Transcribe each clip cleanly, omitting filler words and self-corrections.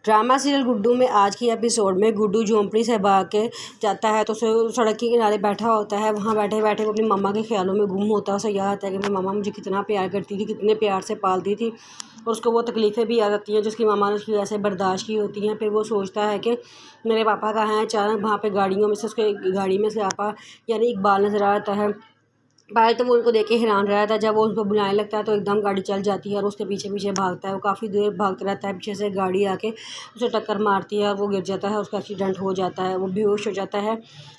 Drama serial Guddu में आज की एपिसोड में गुड्डू झोंपड़ी से भाग के जाता है तो उसे सड़क के किनारे बैठा होता है। वहाँ बैठे बैठे वो अपनी मम्मा के ख्यालों में गुम होता है। उसे याद आता है कि मेरी मम्मा मुझे कितना प्यार करती थी, कितने प्यार से पालती थी और उसको वो तकलीफ़ें भी आ जाती हैं जिसकी मम्मा ने उसकी वजह से बर्दाश्त की होती हैं। फिर वो सोचता है कि मेरे पापा कहाँ हैं। अचानक वहाँ पर गाड़ियों में से उसके गाड़ी में से आपा यानी इकबाल नज़र आता है। पहले तो वो उनको देख के हैरान रहा था, जब वो उनको बुलाने लगता है तो एकदम गाड़ी चल जाती है और उसके पीछे पीछे भागता है। वो काफ़ी देर भागता रहता है, पीछे से गाड़ी आके उसे टक्कर मारती है और वो गिर जाता है, उसका एक्सीडेंट हो जाता है, वो बेहोश हो जाता है।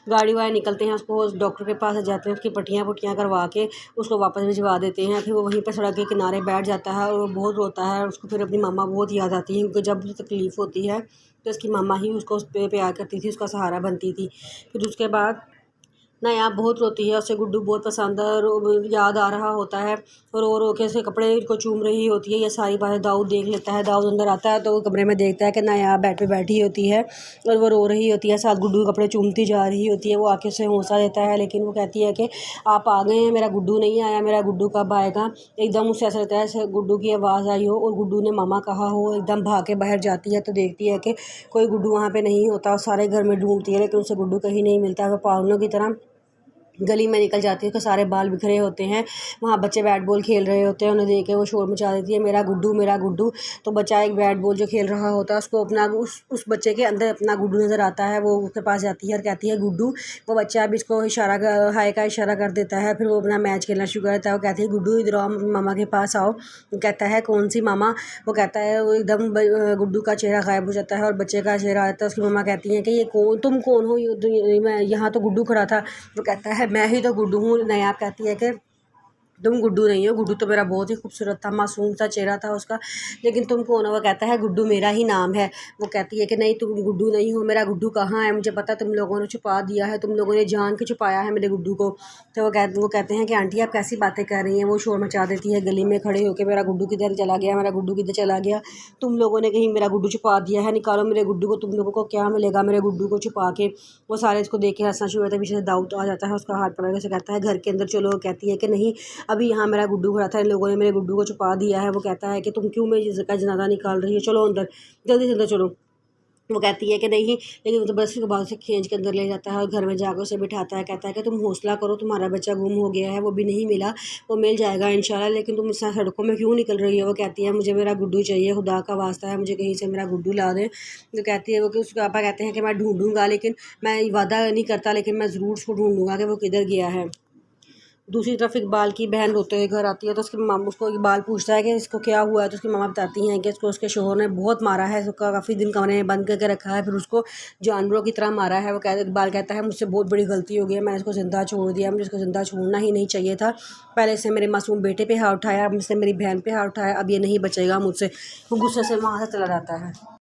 गाड़ी वाले निकलते हैं, उसको डॉक्टर के पास जाते हैं, उसकी पट्टियाँ करवा के उसको वापस भिजवा देते हैं। फिर वो वहीं पर सड़क के किनारे बैठ जाता है और वो बहुत रोता है। उसको फिर अपनी मम्मा बहुत याद आती है क्योंकि जब उसे तकलीफ़ होती है तो उसकी मम्मा ही उसको उस पर प्यार करती थी, उसका सहारा बनती थी। फिर उसके बाद नया बहुत रोती है, उसे गुड्डू बहुत पसंद है और याद आ रहा होता है और रो रो के उसके कपड़े को चूम रही होती है। ये सारी बातें दाऊद देख लेता है। दाऊद अंदर आता है तो वो कमरे में देखता है कि नया बेड पे बैठी होती है और वो रो रही होती है, साथ गुड्डू के कपड़े चूमती जा रही होती है। वो आके उसे हौसला देता है, लेकिन वो कहती है कि आप आ गए हैं, मेरा गुड्डू नहीं आया, मेरा गुड्डू कब आएगा। एकदम उसे ऐसा लगता है जैसे गुड्डू की आवाज़ आई हो और गुड्डू ने मामा कहा हो। एकदम भाग के बाहर जाती है तो देखती है कि कोई गुड्डू वहाँ पे नहीं होता और सारे घर में ढूंढती है लेकिन उसे गुड्डू कहीं नहीं मिलता। वो पागलों की तरह गली में निकल जाती है, उसके सारे बाल बिखरे होते हैं। वहाँ बच्चे बैट बॉल खेल रहे होते हैं, उन्हें देख के वो शोर मचा देती है, मेरा गुड्डू मेरा गुड्डू। तो बच्चा एक बैट बॉल जो खेल रहा होता है उसको अपना उस बच्चे के अंदर अपना गुड्डू नज़र आता है। वो उसके पास जाती है और कहती है गुड्डू। वो बच्चा भी इसको हाय का इशारा कर देता है। फिर वो अपना मैच खेलना शुरू करता है। वो कहती है गुड्डू इधर आओ, मामा के पास आओ। वो कहता है कौन सी मामा। वो कहता है, वो एकदम गुड्डू का चेहरा गायब हो जाता है और बच्चे का चेहरा आता है। उसकी मम्मा कहती है कि ये कौन, तुम कौन हो। मैं यहाँ तो गुड्डू खड़ा था। वो कहता है मैं ही तो गुड्डू हूँ। नायाब कहती है कि तुम गुड्डू नहीं हो, गुड्डू तो मेरा बहुत ही खूबसूरत था, मासूम सा चेहरा था उसका, लेकिन तुम कौन हो। वो कहता है गुड्डू मेरा ही नाम है। वो कहती है कि नहीं तुम गुड्डू नहीं हो, मेरा गुड्डू कहाँ है, मुझे पता तुम लोगों ने छुपा दिया है, तुम लोगों ने जान के छुपाया है मेरे गुड्डू को। तो वो कहते हैं कि आंटी आप कैसी बातें कर रही हैं। वो शोर मचा देती है गली में खड़े होकर, मेरा गुड्डू किधर चला गया, मेरा गुड्डू किधर चला गया, तुम लोगों ने कहीं मेरा गुड्डू छुपा दिया है, निकालो मेरे गुड्डू को, तुम लोगों को क्या मिलेगा मेरे गुड्डू को छुपा के। वो सारे इसको देख के हंसना शुरू होता है। पीछे से दाऊद आ जाता है, उसका हाथ पकड़ के उसे कहता है घर के अंदर चलो। वो कहती है कि नहीं, अभी यहाँ मेरा गुड्डू खड़ा था, इन लोगों ने मेरे गुड्डू को छुपा दिया है। वो कहता है कि तुम क्यों मेरी का जनाजा निकाल रही हो, चलो अंदर, जल्दी से अंदर चलो। वो कहती है कि नहीं, लेकिन वो तो बस उसके बाद से खींच के अंदर ले जाता है और घर में जाकर उसे बिठाता है। कहता है कि तुम हौसला करो, तुम्हारा बच्चा गुम हो गया है, वो भी नहीं मिला, वो मिल जाएगा इंशाल्लाह, लेकिन तुम इस सड़कों में क्यों निकल रही हो। वो कहती है मुझे मेरा गुड्डू चाहिए, खुदा का वास्ता है, मुझे कहीं से मेरा गुड्डू ला दें। तो कहती है वो कि उसके पापा कहते हैं कि मैं ढूंढूंगा, लेकिन मैं वादा नहीं करता, लेकिन मैं ज़रूर उसको ढूंढूंगा कि वो किधर गया है। दूसरी तरफ इकबाल की बहन रोते हुए घर आती है तो उसकी मामा, उसको इकबाल पूछता है कि इसको क्या हुआ है। तो उसकी मामा बताती हैं कि इसको उसके शोहर ने बहुत मारा है, उसका काफ़ी दिन कमरे में बंद करके रखा है, फिर उसको जानवरों की तरह मारा है। इकबाल कहता है मुझसे बहुत बड़ी गलती हो गई है, मैंने इसको ज़िंदा छोड़ दिया, मुझे इसको ज़िंदा छोड़ना ही नहीं चाहिए था। पहले से मेरे मासूम बेटे पे हाथ उठाया, अब मुझसे मेरी बहन पे हाथ उठाया, अब ये नहीं बचेगा मुझसे। वो गुस्से से वहाँ से चला जाता है।